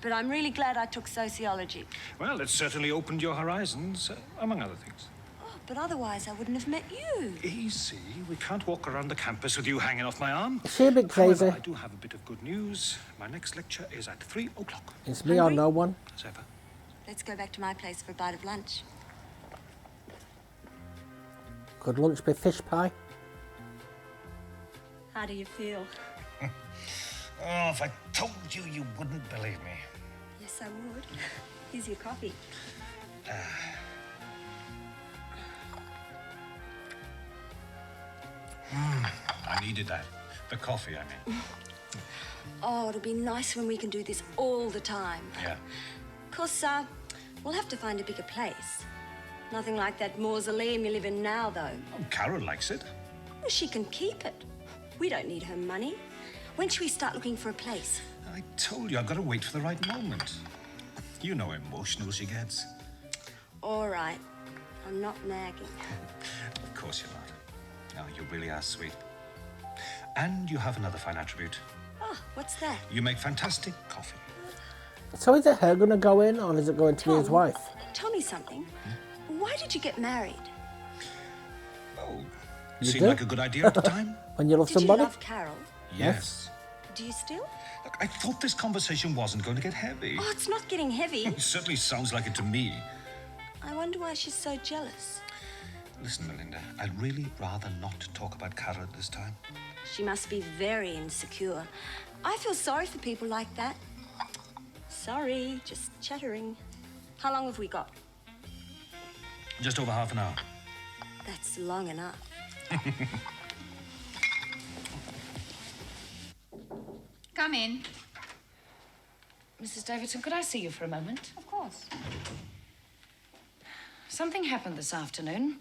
but I'm really glad I took sociology. Well, it certainly opened your horizons, among other things. Oh, but otherwise I wouldn't have met you. Easy. We can't walk around the campus with you hanging off my arm. Is she a bit crazy? However, I do have a bit of good news. My next lecture is at 3 o'clock. It's me or no one. As ever. Let's go back to my place for a bite of lunch. Could lunch be fish pie? How do you feel? Oh, if I told you, you wouldn't believe me. Yes, I would. Here's your coffee. I needed that. The coffee, I mean. Oh, it'll be nice when we can do this all the time. Yeah. Of course, we'll have to find a bigger place. Nothing like that mausoleum you live in now, though. Oh, Carol likes it. Well, she can keep it. We don't need her money. When should we start looking for a place? I told you, I've got to wait for the right moment. You know how emotional she gets. All right. I'm not nagging. Of course you're not. No, you really are sweet. And you have another fine attribute. Oh, what's that? You make fantastic coffee. So is it her going to go in, or is it going to be his wife? Tell me something. Why did you get married? Oh, You seemed do? like a good idea at the time. When you love Did somebody? you love Carol? Yes. Do you still? Look, I thought this conversation wasn't going to get heavy. Oh, it's not getting heavy. It certainly sounds like it to me. I wonder why she's so jealous. Listen, Melinda, I'd really rather not talk about Cara at this time. She must be very insecure. I feel sorry for people like that. Sorry, just chattering. How long have we got? Just over half an hour. That's long enough. Come in. Mrs. Davidson, could I see you for a moment? Of course. Something happened this afternoon.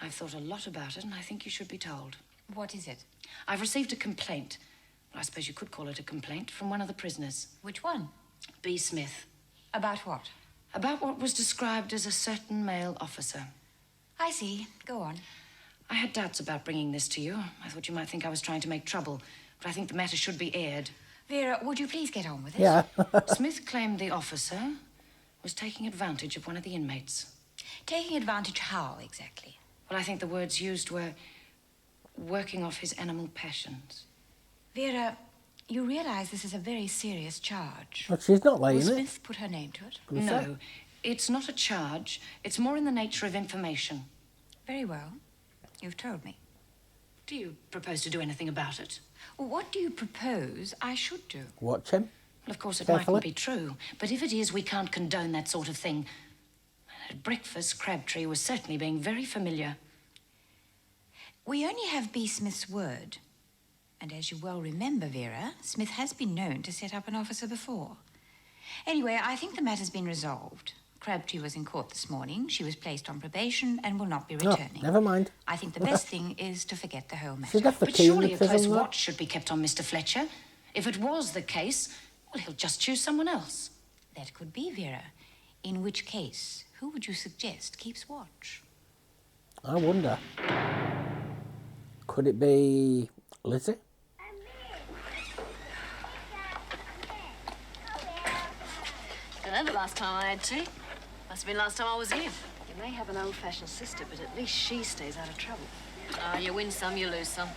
I've thought a lot about it, and I think you should be told. What is it? I've received a complaint. Well, I suppose you could call it a complaint from one of the prisoners. Which one? B. Smith. About what? About what was described as a certain male officer. I see. Go on. I had doubts about bringing this to you. I thought you might think I was trying to make trouble, but I think the matter should be aired. Vera, would you please get on with it? Yeah. Smith claimed the officer was taking advantage of one of the inmates. Taking advantage how, exactly? Well, I think the words used were working off his animal passions. Vera, you realize this is a very serious charge. Well, she's not Will laying it. Smith put her name to it? No, it's not a charge. It's more in the nature of information. Very well. You've told me. Do you propose to do anything about it? What do you propose I should do? Watch him. Well, of course, it Carefully. mightn't be true. But if it is, we can't condone that sort of thing. At breakfast, Crabtree was certainly being very familiar. We only have B. Smith's word. And as you well remember, Vera, Smith has been known to set up an officer before. Anyway, I think the matter's been resolved. Crabtree was in court this morning. She was placed on probation and will not be returning. never mind. I think the best thing is to forget the whole matter. She's left the But key in surely the a close prison, though. watch should be kept on Mr. Fletcher. If it was the case, well, he'll just choose someone else. That could be, Vera. In which case, who would you suggest keeps watch? I wonder. Could it be Lizzie? Don't know the last time I had tea. Must have been last time I was here. You may have an old-fashioned sister, but at least she stays out of trouble. Oh, you win some, you lose some.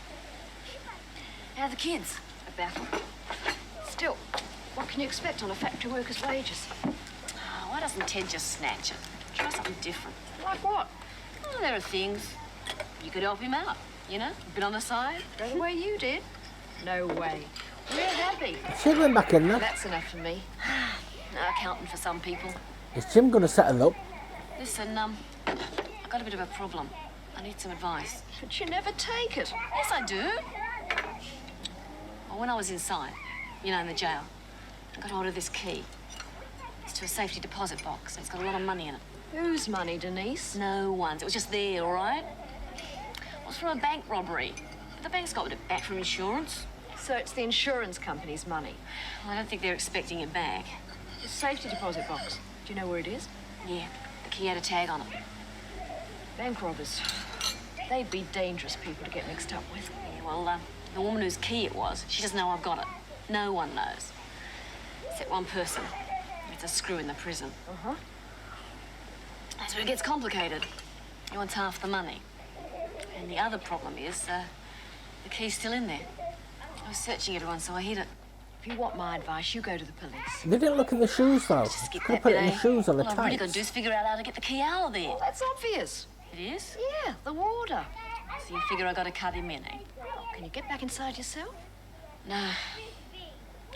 How are the kids? A battle. Still, what can you expect on a factory worker's wages? Oh, why doesn't Ted just snatch it? Try something different. Like what? Oh, there are things. You could help him out, you know? A bit on the side. Go the way you did? No way. We're happy. She went back in there. That's enough for me. No accounting for some people. Is Jim going to set her up? Listen, I've got a bit of a problem. I need some advice. But you never take it. Yes, I do. Well, when I was inside, you know, in the jail, I got hold of this key. It's to a safety deposit box. It's got a lot of money in it. Whose money, Denise? No one's. It was just there, all right? It was from a bank robbery. But the bank's got it back from insurance. So it's the insurance company's money? Well, I don't think they're expecting it back. The safety deposit box. Do you know where it is? Yeah, the key had a tag on it. Bank robbers. They'd be dangerous people to get mixed up with. Yeah, well, the woman whose key it was, she doesn't know I've got it. No one knows. Except one person. It's a screw in the prison. Uh-huh. That's where it gets complicated. He wants half the money. And the other problem is, the key's still in there. I was searching everyone, so I hid it. If you want my advice, you go to the police. They didn't look in the shoes, though. Skip Could have that put bit, it in the eh? shoes or the All I've really got tights. to do is figure out how to get the key out of there. Well, that's obvious. It is? Yeah, the warder. So you figure I got to cut him in, eh? Can you get back inside yourself? No.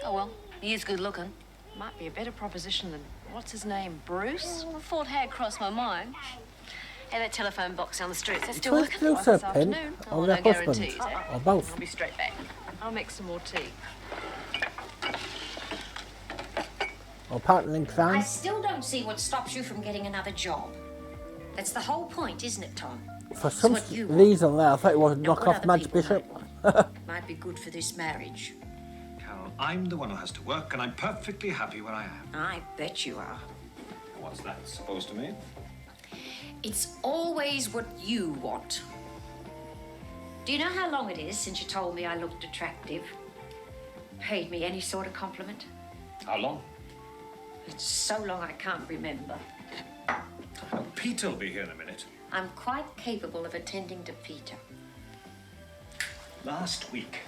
Oh, well, he is good looking. Might be a better proposition than, what's his name, Bruce? Well, the thought had crossed my mind. Hey, that telephone box down the street, is that still Choice working? Bruce her pin Oh, or no their husband, guarantees, eh? or both. I'll be straight back. I'll make some more tea. Or partner in I crime. still don't see what stops you from getting another job. That's the whole point, isn't it, Tom? For some what you want. reason there, I thought it was Not knock what off other Madge people Bishop. Might be good for this marriage. Carol, I'm the one who has to work, and I'm perfectly happy where I am. I bet you are. What's that supposed to mean? It's always what you want. Do you know how long it is since you told me I looked attractive? Paid me any sort of compliment? How long? It's so long I can't remember. Oh, Peter will be here in a minute. I'm quite capable of attending to Peter. Last week,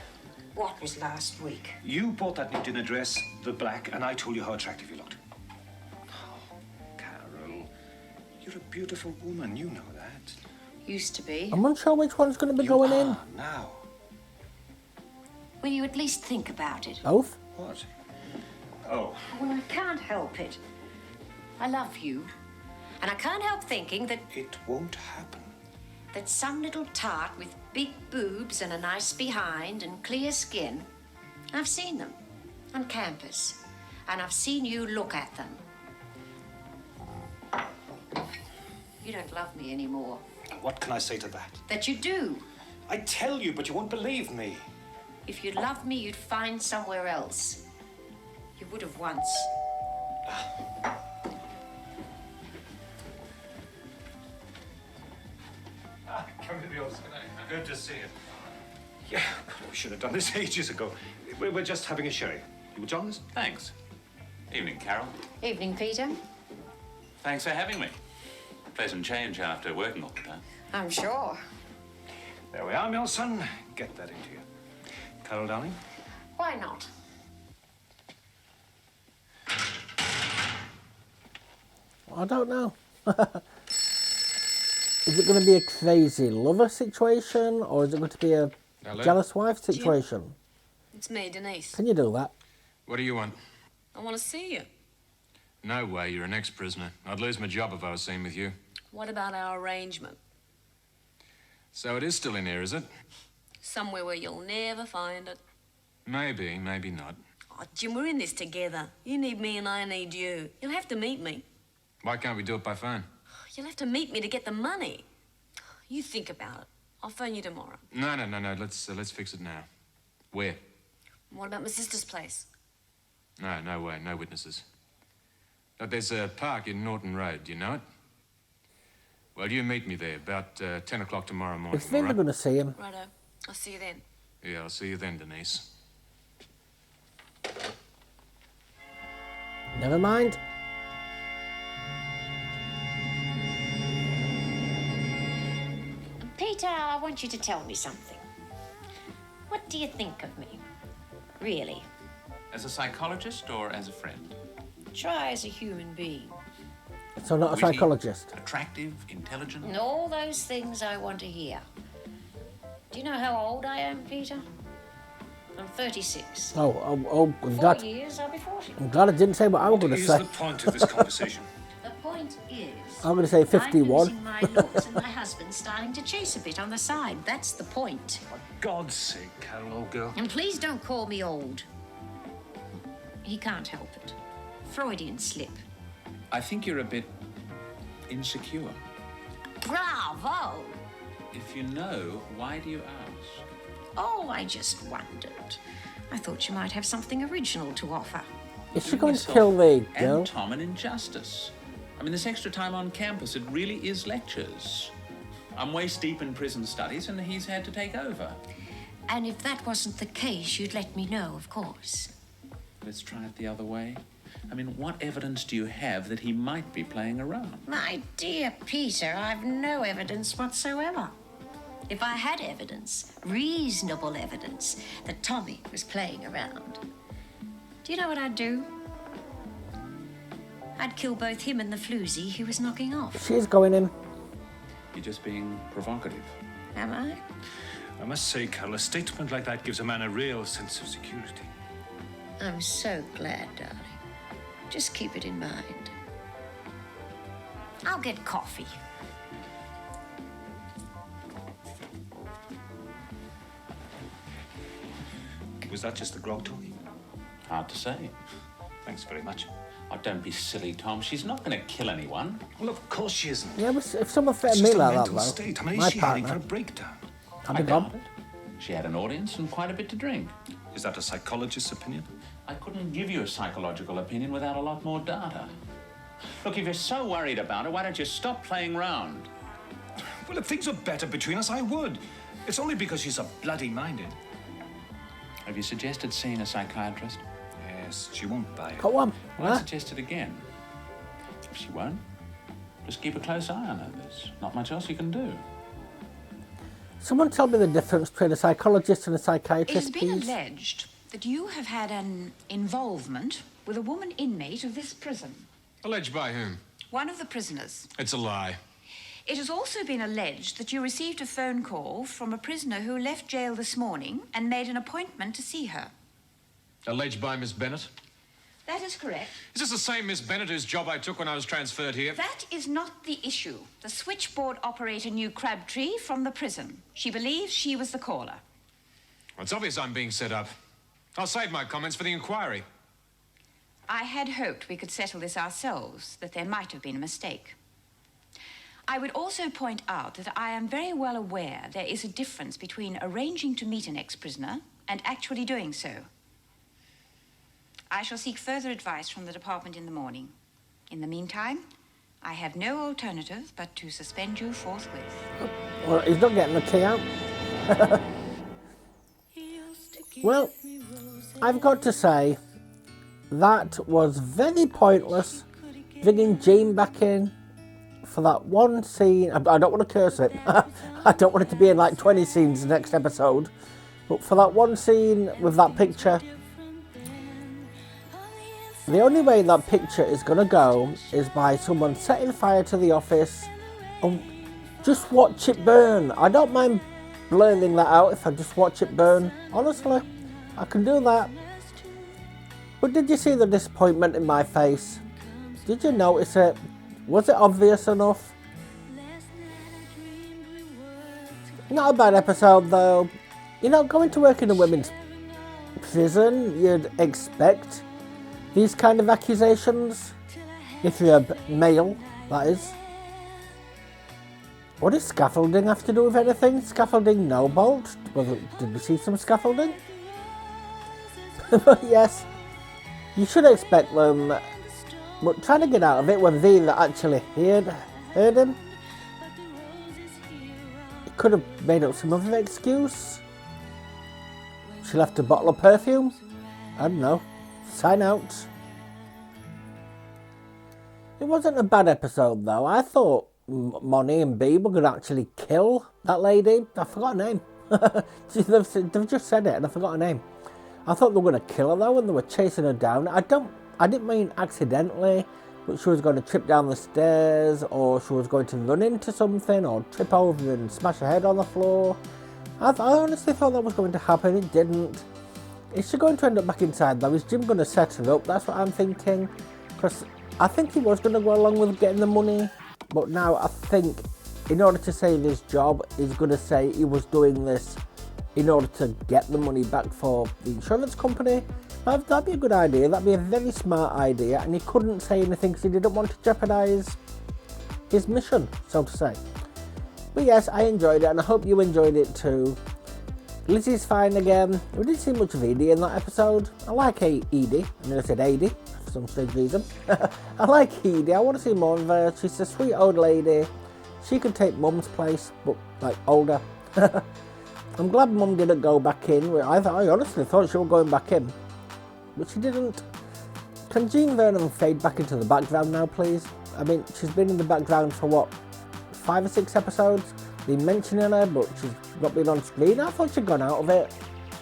What was last week? you bought that new dinner dress, the black, and I told you how attractive you looked. Oh, Carol, you're a beautiful woman. You know that. Used to be. I'm unsure which one's going to be going in. Now. Will you at least think about it? Both? What? Oh. Well, I can't help it. I love you. And I can't help thinking that It won't happen. that some little tart with big boobs and a nice behind and clear skin, I've seen them on campus, and I've seen you look at them. You don't love me anymore. What can I say to that? That you do. I tell you, but you won't believe me. If you loved me, you'd find somewhere else. You would have once. Come to the office. Good to see you. Yeah, we should have done this ages ago. We're just having a sherry. You will join us? Thanks. Evening, Carol. Evening, Peter. Thanks for having me. Pleasant change after working all the time. I'm sure. There we are, my son. Get that into you. Carol, darling. Why not? I don't know. Is it going to be a crazy lover situation, or is it going to be a Hello? jealous wife situation? It's me, Denise. Can you do that? What do you want? I want to see you. No way, you're an ex-prisoner. I'd lose my job if I was seen with you. What about our arrangement? So it is still in here, is it? Somewhere where you'll never find it. Maybe, maybe not. Oh, Jim, we're in this together. You need me and I need you. You'll have to meet me. Why can't we do it by phone? You'll have to meet me to get the money. You think about it. I'll phone you tomorrow. No. Let's fix it now. Where? What about my sister's place? No way. No witnesses. But there's a park in Norton Road. Do you know it? Well, you meet me there about 10 o'clock tomorrow morning. Is Linda going to see him? Righto. I'll see you then. Yeah, I'll see you then, Denise. Never mind. Peter, I want you to tell me something. What do you think of me? Really? As a psychologist or as a friend? Try as a human being. So not a Witty, psychologist. Attractive, intelligent. And all those things I want to hear. Do you know how old I am, Peter? I'm 36. I'm 4 glad. years, I'll be 40. I'm glad I didn't say what I was going to Is say. the point of this conversation? The point is... I'm going to say 51. I'm losing my looks and my husband's starting to chase a bit on the side. That's the point. For God's sake, Carol, old girl. And please don't call me old. He can't help it. Freudian slip. I think you're a bit insecure. Bravo! If you know, why do you ask? Oh, I just wondered. I thought you might have something original to offer. Is she going to kill the girl? And Tom an injustice. I mean, this extra time on campus, it really is lectures. I'm waist deep in prison studies, and he's had to take over. And if that wasn't the case, you'd let me know, of course. Let's try it the other way. I mean, what evidence do you have that he might be playing around? My dear Peter, I've no evidence whatsoever. If I had evidence, reasonable evidence, that Tommy was playing around, do you know what I'd do? I'd kill both him and the floozy he was knocking off. She's going in. You're just being provocative. Am I? I must say, Carol, a statement like that gives a man a real sense of security. I'm so glad, darling. Just keep it in mind. I'll get coffee. Was that just the grog talking? Hard to say. Thanks very much. Oh, don't be silly, Tom. She's not going to kill anyone. Well, of course she isn't. Yeah, but if someone It's threatened just me a like that, mental though, state. I mean, my is she heading for a partner, breakdown? I'd be gone. doubt it. She had an audience and quite a bit to drink. Is that a psychologist's opinion? I couldn't give you a psychological opinion without a lot more data. Look, if you're so worried about her, why don't you stop playing round? Well, if things were better between us, I would. It's only because she's so bloody minded. Have you suggested seeing a psychiatrist? Yes, she won't buy it. Go on. Well, I Huh? suggest it again. If she won't, just keep a close eye on her. There's not much else you can do. Someone tell me the difference between a psychologist and a It has psychiatrist, been please. alleged that you have had an involvement with a woman inmate of this prison. Alleged by whom? One of the prisoners. It's a lie. It has also been alleged that you received a phone call from a prisoner who left jail this morning and made an appointment to see her. Alleged by Miss Bennett? That is correct. Is this the same Miss Bennett whose job I took when I was transferred here? That is not the issue. The switchboard operator knew Crabtree from the prison. She believes she was the caller. Well, it's obvious I'm being set up. I'll save my comments for the inquiry. I had hoped we could settle this ourselves, that there might have been a mistake. I would also point out that I am very well aware there is a difference between arranging to meet an ex-prisoner and actually doing so. I shall seek further advice from the department in the morning. In the meantime, I have no alternative but to suspend you forthwith. Well, he's not getting the key out. Well, I've got to say, that was very pointless. Bringing Jean back in for that one scene. I don't want to curse it. I don't want it to be in like 20 scenes next episode. But for that one scene with that picture, the only way that picture is going to go is by someone setting fire to the office and just watch it burn. I don't mind blurring that out if I just watch it burn. Honestly, I can do that. But did you see the disappointment in my face? Did you notice it? Was it obvious enough? Not a bad episode though. You know, going to work in a women's prison, you'd expect these kind of accusations. If you're male, that is. What does scaffolding have to do with anything? Scaffolding no bolt? Did we see some scaffolding? But yes, you should expect them. But trying to get out of it when that actually heard him. He could have made up some other excuse. She left a bottle of perfume. I don't know. Sign out. It wasn't a bad episode though. I thought Money and B were going to actually kill that lady. I forgot her name. They've just said it and I forgot her name. I thought they were going to kill her though when they were chasing her down. I didn't mean accidentally, but she was going to trip down the stairs, or she was going to run into something, or trip over and smash her head on the floor. I honestly thought that was going to happen. It didn't. Is she going to end up back inside though? Is Jim going to set her up? That's what I'm thinking. Because I think he was going to go along with getting the money, but now I think in order to save his job, he's going to say he was doing this in order to get the money back for the insurance company. That'd be a good idea. That'd be a very smart idea, and he couldn't say anything because he didn't want to jeopardise his mission, so to say. But yes, I enjoyed it, and I hope you enjoyed it too. Lizzie's fine again. We didn't see much of Edie in that episode. I like Edie. I mean, I said Edie for some strange reason. I like Edie. I want to see more of her. She's a sweet old lady. She could take Mum's place, but like older. I'm glad Mum didn't go back in. I honestly thought she was going back in, but she didn't. Can Jean Vernon fade back into the background now, please? I mean, she's been in the background for what, 5 or 6 episodes? Been mentioning her, but she's not been on screen. I thought she'd gone out of it,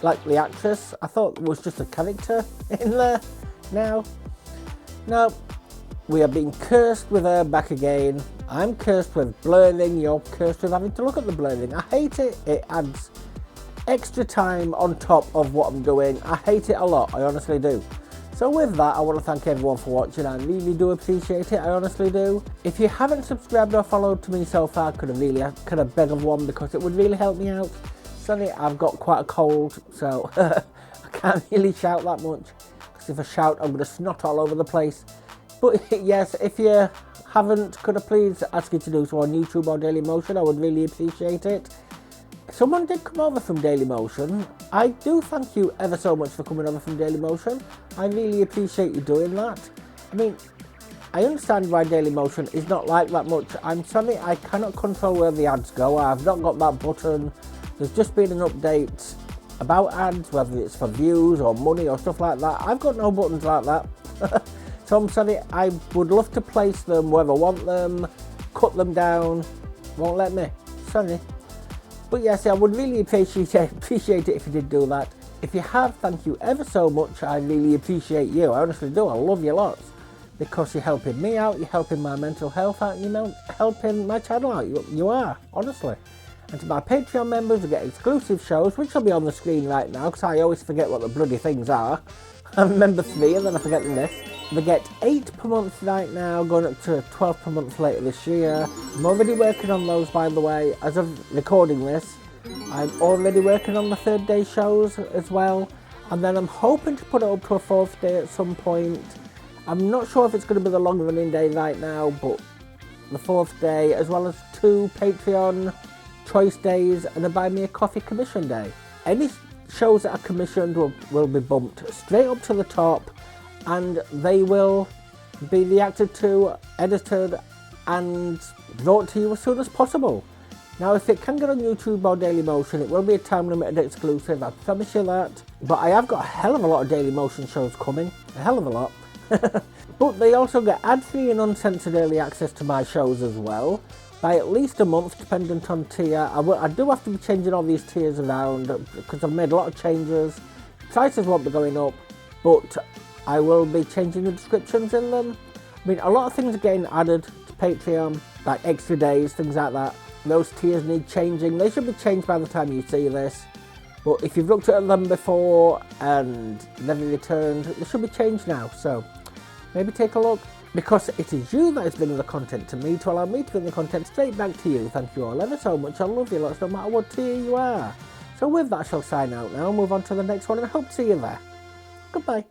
like the actress. I thought it was just a character in there. Now, no, we are being cursed with her back again. I'm cursed with blurring. You're cursed with having to look at the blurring. I hate it. It adds extra time on top of what I'm doing. I hate it a lot. I honestly do. So with that, I want to thank everyone for watching. I really do appreciate it. I honestly do. If you haven't subscribed or followed to me so far, could have begged of one, because it would really help me out. Sorry, I've got quite a cold, so I can't really shout that much, because if I shout, I'm going to snot all over the place. But yes, if you haven't, could I please ask you to do so on YouTube or Dailymotion? I would really appreciate it. Someone did come over from Dailymotion. I do thank you ever so much for coming over from Dailymotion. I really appreciate you doing that. I mean, I understand why Dailymotion is not like that much. I'm sorry, I cannot control where the ads go. I've not got that button. There's just been an update about ads, whether it's for views or money or stuff like that. I've got no buttons like that. So I'm sorry, I would love to place them wherever I want them, cut them down, won't let me. Sorry. But yes, I would really appreciate it if you did do that. If you have, thank you ever so much. I really appreciate you. I honestly do. I love you lots. Because you're helping me out, you're helping my mental health out, and you're helping my channel out. You are, honestly. And to my Patreon members, you get exclusive shows, which will be on the screen right now, because I always forget what the bloody things are. I remember 3 and then I forget the rest. They get 8 per month right now, going up to 12 per month later this year. I'm already working on those, by the way. As of recording this, I'm already working on the 3rd day shows as well. And then I'm hoping to put it up to a 4th day at some point. I'm not sure if it's going to be the long running day right now, but the 4th day, as well as 2 Patreon choice days and a Buy Me a Coffee commission day. Any shows that are commissioned will be bumped straight up to the top, and they will be reacted to, edited and brought to you as soon as possible. Now, if it can get on YouTube or Dailymotion, it will be a time limited exclusive, I promise you that. But I have got a hell of a lot of Dailymotion shows coming, a hell of a lot. But they also get ad-free and uncensored early access to my shows as well, by at least a month, dependent on tier. I do have to be changing all these tiers around, because I've made a lot of changes. Prices won't be going up, but I will be changing the descriptions in them. I mean, a lot of things are getting added to Patreon, like extra days, things like that. Those tiers need changing. They should be changed by the time you see this. But if you've looked at them before and never returned, they should be changed now. So maybe take a look, because it is you that is bringing the content to me, to allow me to bring the content straight back to you. Thank you all ever so much. I love you lots, no matter what tier you are. So with that, I shall sign out now and move on to the next one, and I hope to see you there. Goodbye.